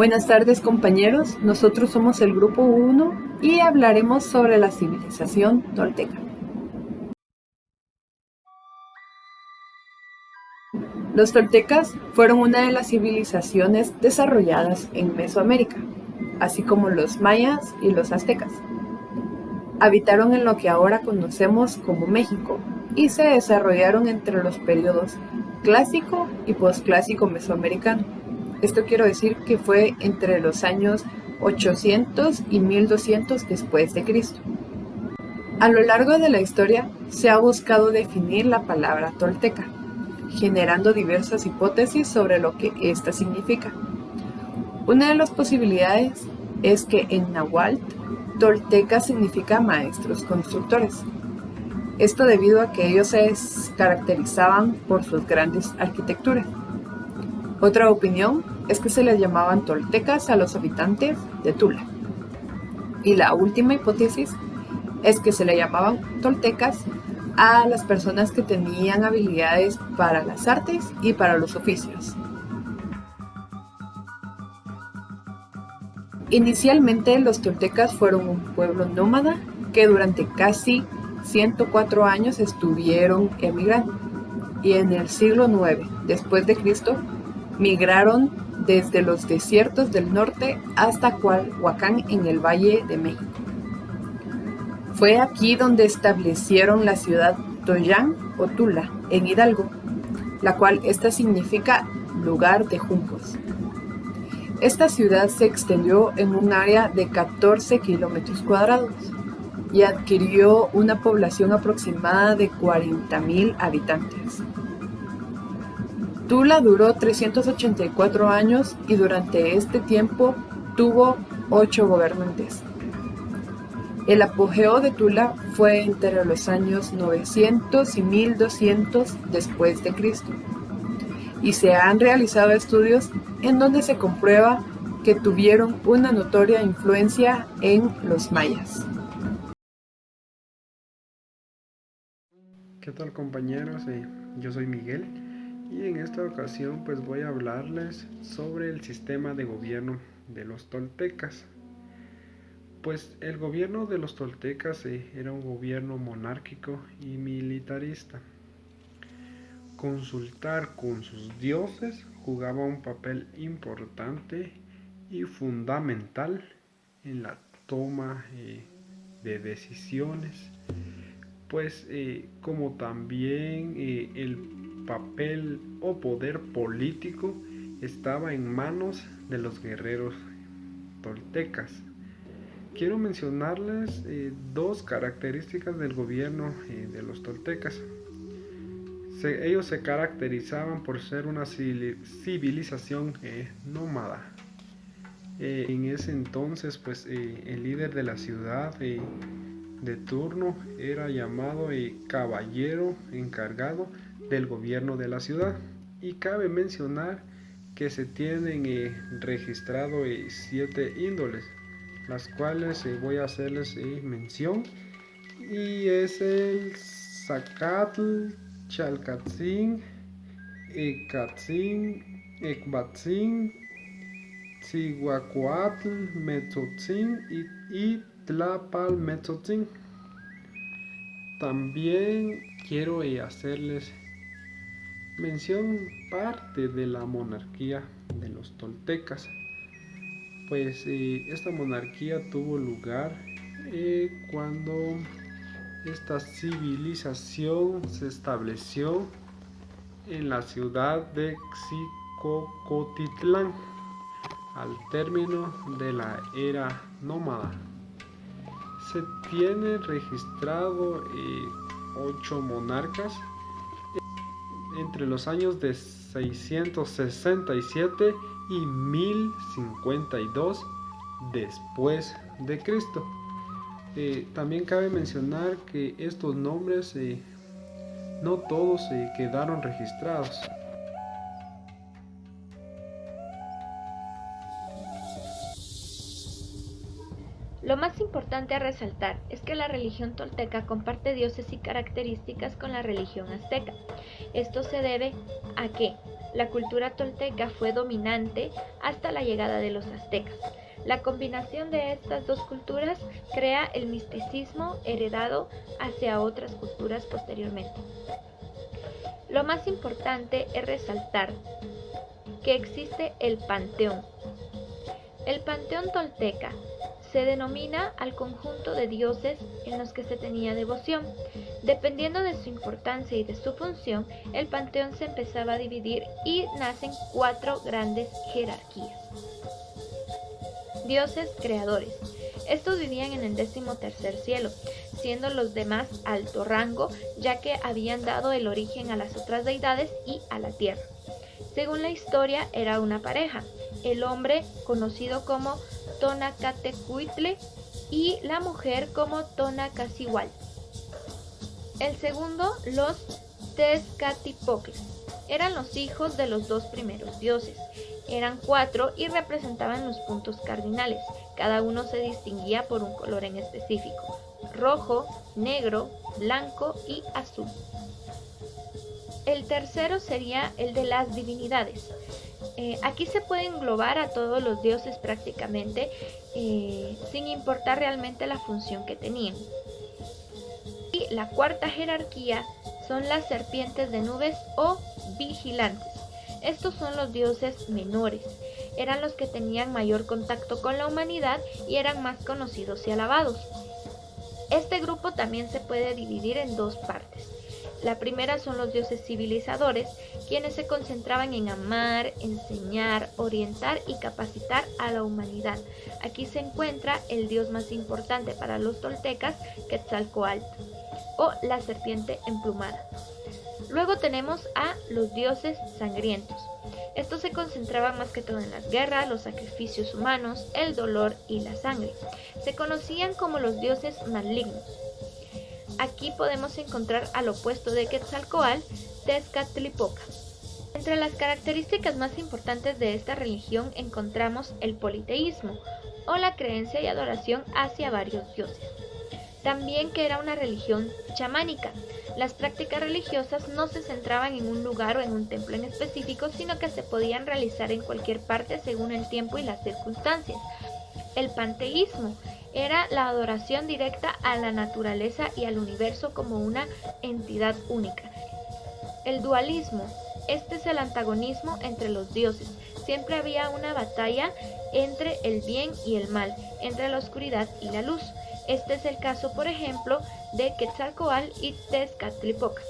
Buenas tardes compañeros, nosotros somos el grupo 1 y hablaremos sobre la civilización tolteca. Los toltecas fueron una de las civilizaciones desarrolladas en Mesoamérica, así como los mayas y los aztecas. Habitaron en lo que ahora conocemos como México y se desarrollaron entre los periodos clásico y posclásico mesoamericano. Esto quiero decir que fue entre los años 800 y 1200 después de Cristo. A lo largo de la historia se ha buscado definir la palabra tolteca, generando diversas hipótesis sobre lo que ésta significa. Una de las posibilidades es que en náhuatl, tolteca significa maestros constructores. Esto debido a que ellos se caracterizaban por sus grandes arquitecturas. Otra opinión es que se les llamaban toltecas a los habitantes de Tula. Y la última hipótesis es que se le llamaban toltecas a las personas que tenían habilidades para las artes y para los oficios. Inicialmente los toltecas fueron un pueblo nómada que durante casi 104 años estuvieron emigrando y en el siglo IX después de Cristo migraron desde los desiertos del norte hasta Culhuacán en el Valle de México. Fue aquí donde establecieron la ciudad Toyán o Tula, en Hidalgo, la cual esta significa lugar de juncos. Esta ciudad se extendió en un área de 14 kilómetros cuadrados y adquirió una población aproximada de 40,000 habitantes. Tula duró 384 años y durante este tiempo tuvo 8 gobernantes. El apogeo de Tula fue entre los años 900 y 1200 después de Cristo, y se han realizado estudios en donde se comprueba que tuvieron una notoria influencia en los mayas. ¿Qué tal compañeros? Yo soy Miguel y en esta ocasión pues voy a hablarles sobre el sistema de gobierno de los toltecas. Pues el gobierno de los toltecas era un gobierno monárquico y militarista. Consultar con sus dioses jugaba un papel importante y fundamental en la toma de decisiones, pues como también el papel o poder político estaba en manos de los guerreros toltecas. Quiero mencionarles dos características del gobierno de los toltecas. Ellos se caracterizaban por ser una civilización nómada. En ese entonces, pues el líder de la ciudad de turno era llamado caballero encargado del gobierno de la ciudad. Y cabe mencionar que se tienen registrado 7 índoles, las cuales voy a hacerles mención, y es el Zacatl, Chalcatzin, Ecatzin, Ecbatzin, Tzihuacuatl, Metzotzin y Tlapalmetzotzin. También quiero hacerles mención parte de la monarquía de los toltecas. Pues esta monarquía tuvo lugar cuando esta civilización se estableció en la ciudad de Xicocotitlán al término de la era nómada. Se tiene registrado 8 monarcas entre los años de 667 y 1052 después de Cristo. También cabe mencionar que estos nombres no todos quedaron registrados. Lo más importante a resaltar es que la religión tolteca comparte dioses y características con la religión azteca. Esto se debe a que la cultura tolteca fue dominante hasta la llegada de los aztecas. La combinación de estas dos culturas crea el misticismo heredado hacia otras culturas posteriormente. Lo más importante es resaltar que existe el panteón. El panteón tolteca se denomina al conjunto de dioses en los que se tenía devoción. Dependiendo de su importancia y de su función, el panteón se empezaba a dividir y nacen 4 grandes jerarquías. Dioses creadores. Estos vivían en el 13º cielo, siendo los de más alto rango, ya que habían dado el origen a las otras deidades y a la tierra. Según la historia, era una pareja, el hombre conocido como Tonacatecuitle y la mujer como Tonacacihual. El segundo, los Tezcatlipoques, eran los hijos de los 2 primeros dioses. Eran 4 y representaban los puntos cardinales. Cada uno se distinguía por un color en específico: rojo, negro, blanco y azul. El tercero sería el de las divinidades. Aquí se puede englobar a todos los dioses prácticamente, sin importar realmente la función que tenían. Y la 4ª jerarquía son las serpientes de nubes o vigilantes. Estos son los dioses menores, eran los que tenían mayor contacto con la humanidad y eran más conocidos y alabados. Este grupo también se puede dividir en 2 partes. La primera son los dioses civilizadores, quienes se concentraban en amar, enseñar, orientar y capacitar a la humanidad. Aquí se encuentra el dios más importante para los toltecas, Quetzalcóatl, o la serpiente emplumada. Luego tenemos a los dioses sangrientos. Estos se concentraban más que todo en las guerras, los sacrificios humanos, el dolor y la sangre. Se conocían como los dioses malignos. Aquí podemos encontrar al opuesto de Quetzalcóatl, Tezcatlipoca. Entre las características más importantes de esta religión encontramos el politeísmo, o la creencia y adoración hacia varios dioses. También que era una religión chamánica. Las prácticas religiosas no se centraban en un lugar o en un templo en específico, sino que se podían realizar en cualquier parte según el tiempo y las circunstancias. El panteísmo era la adoración directa a la naturaleza y al universo como una entidad única. El dualismo, este es el antagonismo entre los dioses. Siempre había una batalla entre el bien y el mal, entre la oscuridad y la luz. Este es el caso, por ejemplo, de Quetzalcóatl y Tezcatlipoca.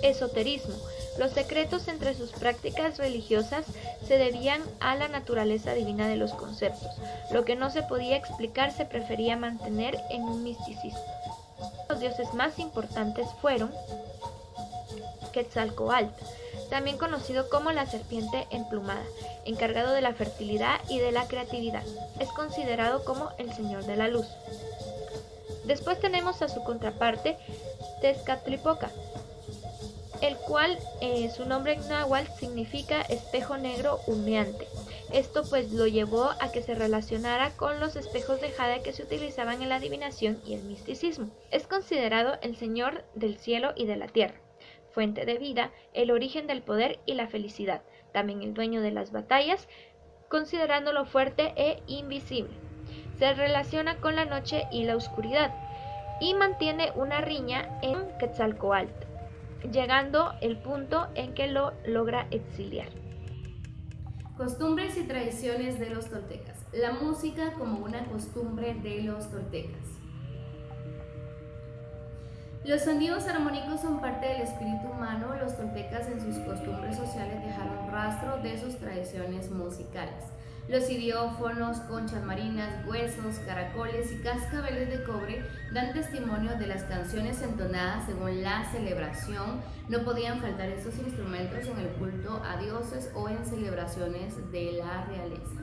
Esoterismo. Los secretos entre sus prácticas religiosas se debían a la naturaleza divina de los conceptos. Lo que no se podía explicar se prefería mantener en un misticismo. Los dioses más importantes fueron Quetzalcóatl, también conocido como la serpiente emplumada, encargado de la fertilidad y de la creatividad. Es considerado como el señor de la luz. Después tenemos a su contraparte, Tezcatlipoca, el cual su nombre en náhuatl significa espejo negro humeante. Esto pues lo llevó a que se relacionara con los espejos de jade que se utilizaban en la adivinación y el misticismo. Es considerado el señor del cielo y de la tierra, fuente de vida, el origen del poder y la felicidad, también el dueño de las batallas, considerándolo fuerte e invisible. Se relaciona con la noche y la oscuridad y mantiene una riña en Quetzalcóatl, llegando el punto en que lo logra exiliar. Costumbres y tradiciones de los toltecas. La música como una costumbre de los toltecas. Los sonidos armónicos son parte del espíritu humano. Los toltecas en sus costumbres sociales dejaron rastro de sus tradiciones musicales. Los idiófonos, conchas marinas, huesos, caracoles y cascabeles de cobre dan testimonio de las canciones entonadas según la celebración. No podían faltar estos instrumentos en el culto a dioses o en celebraciones de la realeza.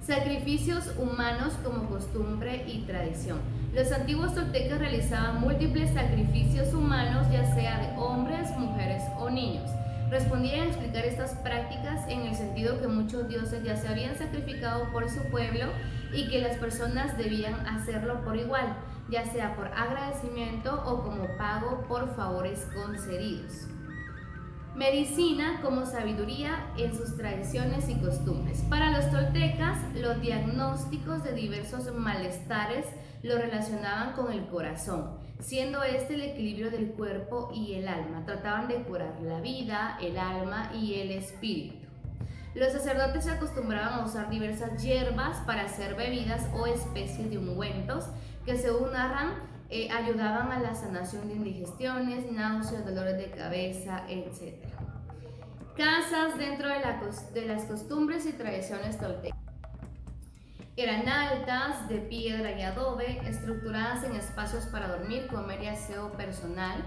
Sacrificios humanos como costumbre y tradición. Los antiguos toltecas realizaban múltiples sacrificios humanos, ya sea de hombres, mujeres o niños. Respondían a explicar estas prácticas en el sentido que muchos dioses ya se habían sacrificado por su pueblo y que las personas debían hacerlo por igual, ya sea por agradecimiento o como pago por favores concedidos. medicina como sabiduría en sus tradiciones y costumbres. Para los toltecas, los diagnósticos de diversos malestares lo relacionaban con el corazón, siendo este el equilibrio del cuerpo y el alma. Trataban de curar la vida, el alma y el espíritu. Los sacerdotes se acostumbraban a usar diversas hierbas para hacer bebidas o especies de ungüentos que, según narran, ayudaban a la sanación de indigestiones, náuseas, dolores de cabeza, etc. Casas dentro de las costumbres y tradiciones toltecas. Eran altas, de piedra y adobe, estructuradas en espacios para dormir, comer y aseo personal.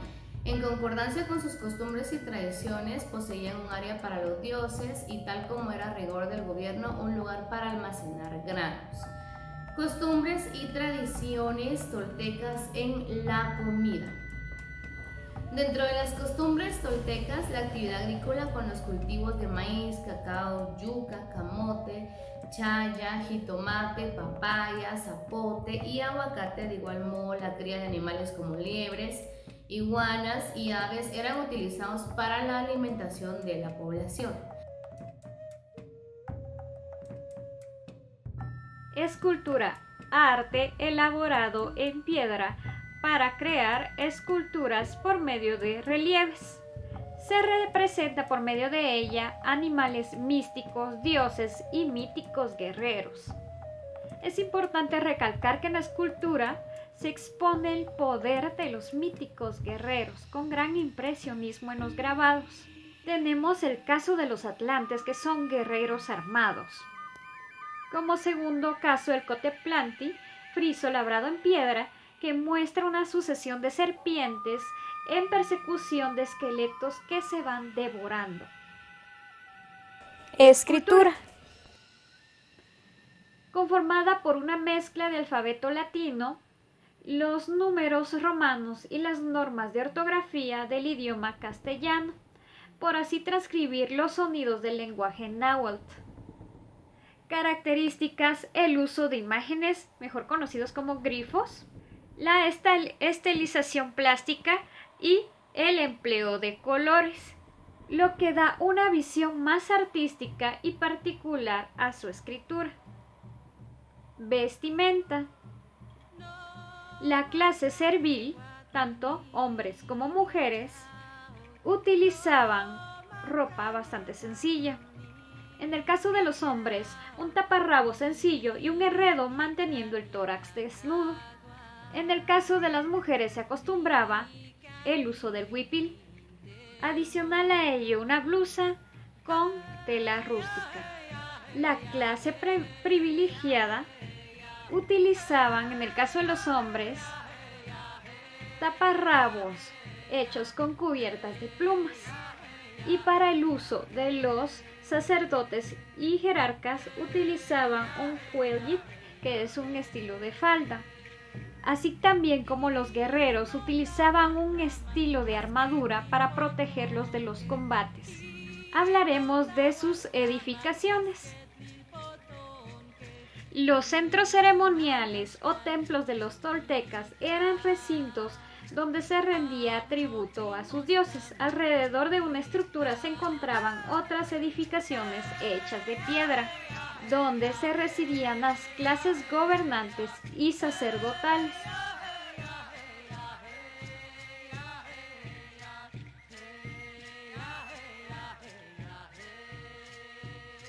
En concordancia con sus costumbres y tradiciones, poseían un área para los dioses y, tal como era rigor del gobierno, un lugar para almacenar granos. Costumbres y tradiciones toltecas en la comida. Dentro de las costumbres toltecas, la actividad agrícola con los cultivos de maíz, cacao, yuca, camote, chaya, jitomate, papaya, zapote y aguacate, de igual modo la cría de animales como liebres, iguanas y aves eran utilizados para la alimentación de la población. Escultura, arte elaborado en piedra para crear esculturas por medio de relieves. Se representa por medio de ella animales místicos, dioses y míticos guerreros. Es importante recalcar que en la escultura se expone el poder de los míticos guerreros con gran impresionismo en los grabados. Tenemos el caso de los atlantes, que son guerreros armados. Como segundo caso, el Coteplanti, friso labrado en piedra, que muestra una sucesión de serpientes en persecución de esqueletos que se van devorando. Escritura. Conformada por una mezcla de alfabeto latino, los números romanos y las normas de ortografía del idioma castellano, por así transcribir los sonidos del lenguaje náhuatl. Características: el uso de imágenes, mejor conocidos como grifos, la estilización plástica y el empleo de colores, lo que da una visión más artística y particular a su escritura. Vestimenta. La clase servil, tanto hombres como mujeres, utilizaban ropa bastante sencilla. En el caso de los hombres, un taparrabo sencillo y un enredo manteniendo el tórax desnudo. En el caso de las mujeres se acostumbraba el uso del huipil. Adicional a ello, una blusa con tela rústica. La clase privilegiada utilizaban, en el caso de los hombres, taparrabos hechos con cubiertas de plumas. Y para el uso de los sacerdotes y jerarcas utilizaban un cuellit, que es un estilo de falda. Así también como los guerreros utilizaban un estilo de armadura para protegerlos de los combates. Hablaremos de sus edificaciones. Los centros ceremoniales o templos de los toltecas eran recintos donde se rendía tributo a sus dioses. Alrededor de una estructura se encontraban otras edificaciones hechas de piedra, donde se residían las clases gobernantes y sacerdotales.